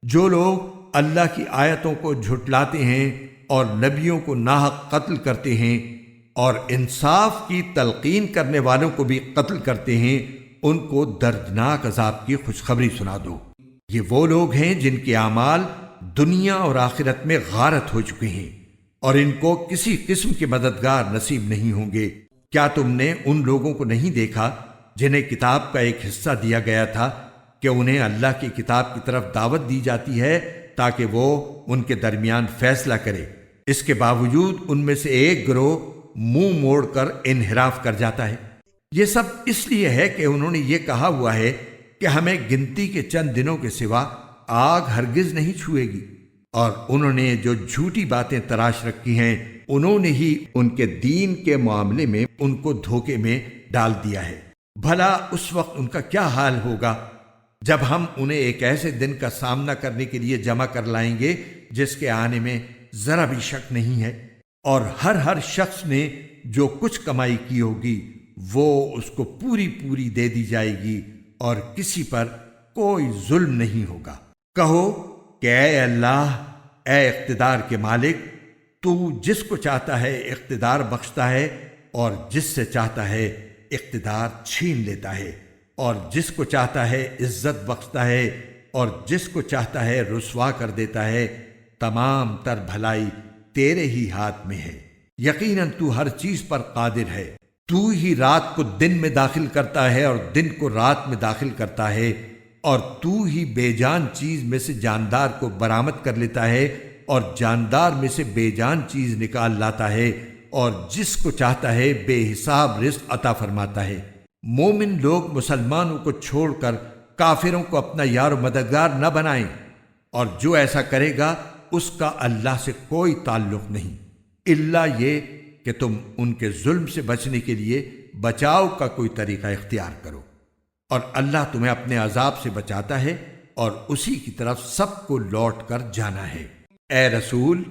جو لوگ اللہ کی آیتوں کو جھٹلاتے ہیں اور نبیوں کو ناحق قتل کرتے ہیں اور انصاف کی تلقین کرنے والوں کو بھی قتل کرتے ہیں، ان کو دردناک عذاب کی خوشخبری سنا دو۔ یہ وہ لوگ ہیں جن کے اعمال دنیا اور آخرت میں غارت ہو چکے ہیں، اور ان کو کسی قسم کے مددگار نصیب نہیں ہوں گے۔ کیا تم نے ان لوگوں کو نہیں دیکھا جنہیں کتاب کا ایک حصہ دیا گیا تھا کہ انہیں اللہ کی کتاب کی طرف دعوت دی جاتی ہے تاکہ وہ ان کے درمیان فیصلہ کرے؟ اس کے باوجود ان میں سے ایک گروہ منہ موڑ کر انحراف کر جاتا ہے۔ یہ سب اس لیے ہے کہ انہوں نے یہ کہا ہوا ہے کہ ہمیں گنتی کے چند دنوں کے سوا آگ ہرگز نہیں چھوئے گی، اور انہوں نے جو جھوٹی باتیں تراش رکھی ہیں انہوں نے ہی ان کے دین کے معاملے میں ان کو دھوکے میں ڈال دیا ہے۔ بھلا اس وقت ان کا کیا حال ہوگا جب ہم انہیں ایک ایسے دن کا سامنا کرنے کے لیے جمع کر لائیں گے جس کے آنے میں ذرا بھی شک نہیں ہے، اور ہر شخص نے جو کچھ کمائی کی ہوگی وہ اس کو پوری پوری دے دی جائے گی، اور کسی پر کوئی ظلم نہیں ہوگا۔ کہو کہ اے اللہ، اے اقتدار کے مالک، تو جس کو چاہتا ہے اقتدار بخشتا ہے اور جس سے چاہتا ہے اقتدار چھین لیتا ہے، اور جس کو چاہتا ہے عزت بخشتا ہے اور جس کو چاہتا ہے رسوا کر دیتا ہے۔ تمام تر بھلائی تیرے ہی ہاتھ میں ہے، یقیناً تو ہر چیز پر قادر ہے۔ تو ہی رات کو دن میں داخل کرتا ہے اور دن کو رات میں داخل کرتا ہے، اور تو ہی بے جان چیز میں سے جاندار کو برآمد کر لیتا ہے اور جاندار میں سے بے جان چیز نکال لاتا ہے، اور جس کو چاہتا ہے بے حساب رزق عطا فرماتا ہے۔ مومن لوگ مسلمانوں کو چھوڑ کر کافروں کو اپنا یار و مددگار نہ بنائیں، اور جو ایسا کرے گا اس کا اللہ سے کوئی تعلق نہیں، الا یہ کہ تم ان کے ظلم سے بچنے کے لیے بچاؤ کا کوئی طریقہ اختیار کرو، اور اللہ تمہیں اپنے عذاب سے بچاتا ہے اور اسی کی طرف سب کو لوٹ کر جانا ہے۔ اے رسول،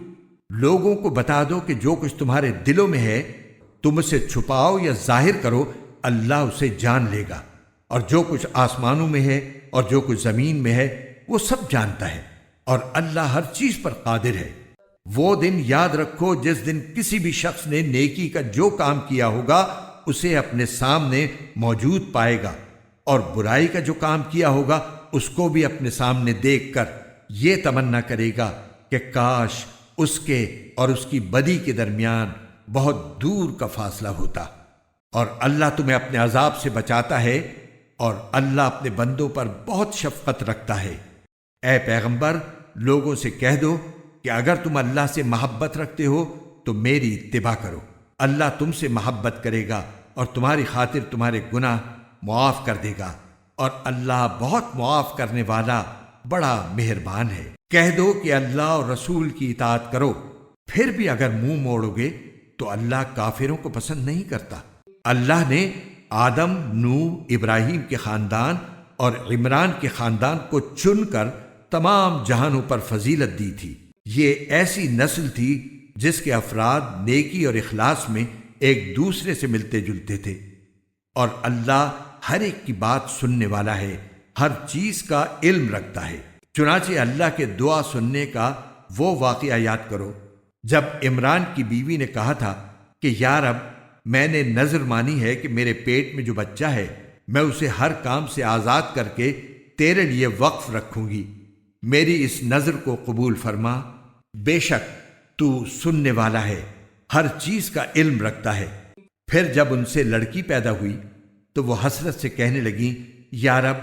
لوگوں کو بتا دو کہ جو کچھ تمہارے دلوں میں ہے تم اسے چھپاؤ یا ظاہر کرو، اللہ اسے جان لے گا، اور جو کچھ آسمانوں میں ہے اور جو کچھ زمین میں ہے وہ سب جانتا ہے، اور اللہ ہر چیز پر قادر ہے۔ وہ دن یاد رکھو جس دن کسی بھی شخص نے نیکی کا جو کام کیا ہوگا اسے اپنے سامنے موجود پائے گا، اور برائی کا جو کام کیا ہوگا اس کو بھی اپنے سامنے دیکھ کر یہ تمنا کرے گا کہ کاش اس کے اور اس کی بدی کے درمیان بہت دور کا فاصلہ ہوتا۔ اور اللہ تمہیں اپنے عذاب سے بچاتا ہے، اور اللہ اپنے بندوں پر بہت شفقت رکھتا ہے۔ اے پیغمبر، لوگوں سے کہہ دو کہ اگر تم اللہ سے محبت رکھتے ہو تو میری اتباع کرو، اللہ تم سے محبت کرے گا اور تمہاری خاطر تمہارے گناہ معاف کر دے گا، اور اللہ بہت معاف کرنے والا بڑا مہربان ہے۔ کہہ دو کہ اللہ اور رسول کی اطاعت کرو، پھر بھی اگر منہ موڑو گے تو اللہ کافروں کو پسند نہیں کرتا۔ اللہ نے آدم، نوح، ابراہیم کے خاندان اور عمران کے خاندان کو چن کر تمام جہانوں پر فضیلت دی تھی۔ یہ ایسی نسل تھی جس کے افراد نیکی اور اخلاص میں ایک دوسرے سے ملتے جلتے تھے، اور اللہ ہر ایک کی بات سننے والا ہے، ہر چیز کا علم رکھتا ہے۔ چنانچہ اللہ کے دعا سننے کا وہ واقعہ یاد کرو جب عمران کی بیوی نے کہا تھا کہ یا رب، میں نے نذر مانی ہے کہ میرے پیٹ میں جو بچہ ہے میں اسے ہر کام سے آزاد کر کے تیرے لیے وقف رکھوں گی، میری اس نذر کو قبول فرما، بے شک تو سننے والا ہے، ہر چیز کا علم رکھتا ہے۔ پھر جب ان سے لڑکی پیدا ہوئی تو وہ حسرت سے کہنے لگیں، یا رب،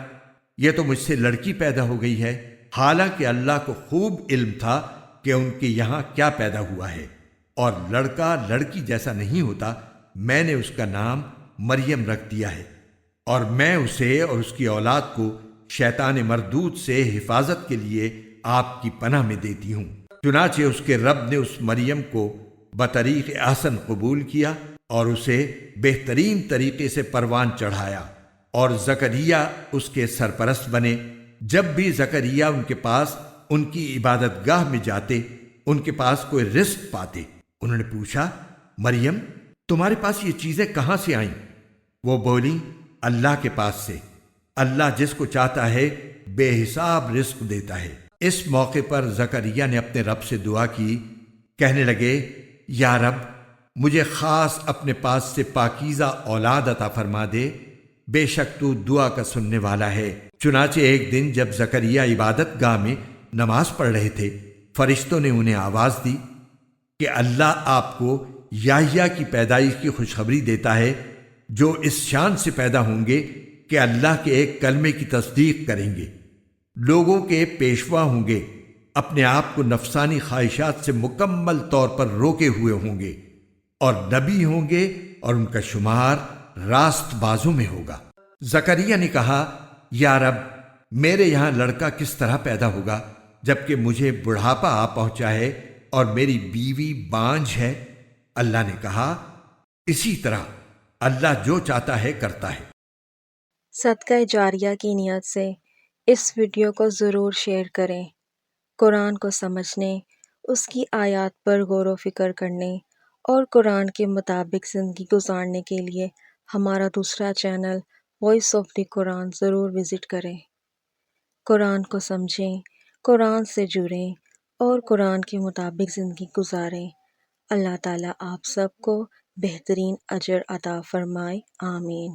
یہ تو مجھ سے لڑکی پیدا ہو گئی ہے، حالانکہ اللہ کو خوب علم تھا کہ ان کے یہاں کیا پیدا ہوا ہے، اور لڑکا لڑکی جیسا نہیں ہوتا، میں نے اس کا نام مریم رکھ دیا ہے، اور میں اسے اور اس کی اولاد کو شیطان مردود سے حفاظت کے لیے آپ کی پناہ میں دیتی ہوں۔ چنانچہ اس کے رب نے اس مریم کو بطریق احسن قبول کیا اور اسے بہترین طریقے سے پروان چڑھایا، اور زکریا اس کے سرپرست بنے۔ جب بھی زکریا ان کے پاس ان کی عبادت گاہ میں جاتے، ان کے پاس کوئی رزق پاتے۔ انہوں نے پوچھا، مریم، تمہارے پاس یہ چیزیں کہاں سے آئیں؟ وہ بولی، اللہ کے پاس سے، اللہ جس کو چاہتا ہے بے حساب رزق دیتا ہے۔ اس موقع پر زکریا نے اپنے رب سے دعا کی، کہنے لگے، یا رب، مجھے خاص اپنے پاس سے پاکیزہ اولاد عطا فرما دے، بے شک تو دعا کا سننے والا ہے۔ چنانچہ ایک دن جب زکریا عبادت گاہ میں نماز پڑھ رہے تھے، فرشتوں نے انہیں آواز دی کہ اللہ آپ کو یحییٰ کی پیدائش کی خوشخبری دیتا ہے، جو اس شان سے پیدا ہوں گے کہ اللہ کے ایک کلمے کی تصدیق کریں گے، لوگوں کے پیشوا ہوں گے، اپنے آپ کو نفسانی خواہشات سے مکمل طور پر روکے ہوئے ہوں گے، اور نبی ہوں گے اور ان کا شمار راست بازوں میں ہوگا۔ زکریا نے کہا، یا رب، میرے یہاں لڑکا کس طرح پیدا ہوگا جبکہ مجھے بڑھاپا آ پہنچا ہے اور میری بیوی بانجھ ہے؟ اللہ نے کہا، اسی طرح اللہ جو چاہتا ہے کرتا ہے۔ صدقہ جاریہ کی نیت سے اس ویڈیو کو ضرور شیئر کریں۔ قرآن کو سمجھنے، اس کی آیات پر غور و فکر کرنے اور قرآن کے مطابق زندگی گزارنے کے لیے ہمارا دوسرا چینل وائس آف دی قرآن ضرور وزٹ کریں۔ قرآن کو سمجھیں، قرآن سے جڑیں اور قرآن کے مطابق زندگی گزاریں۔ اللہ تعالیٰ آپ سب کو بہترین اجر عطا فرمائے، آمین۔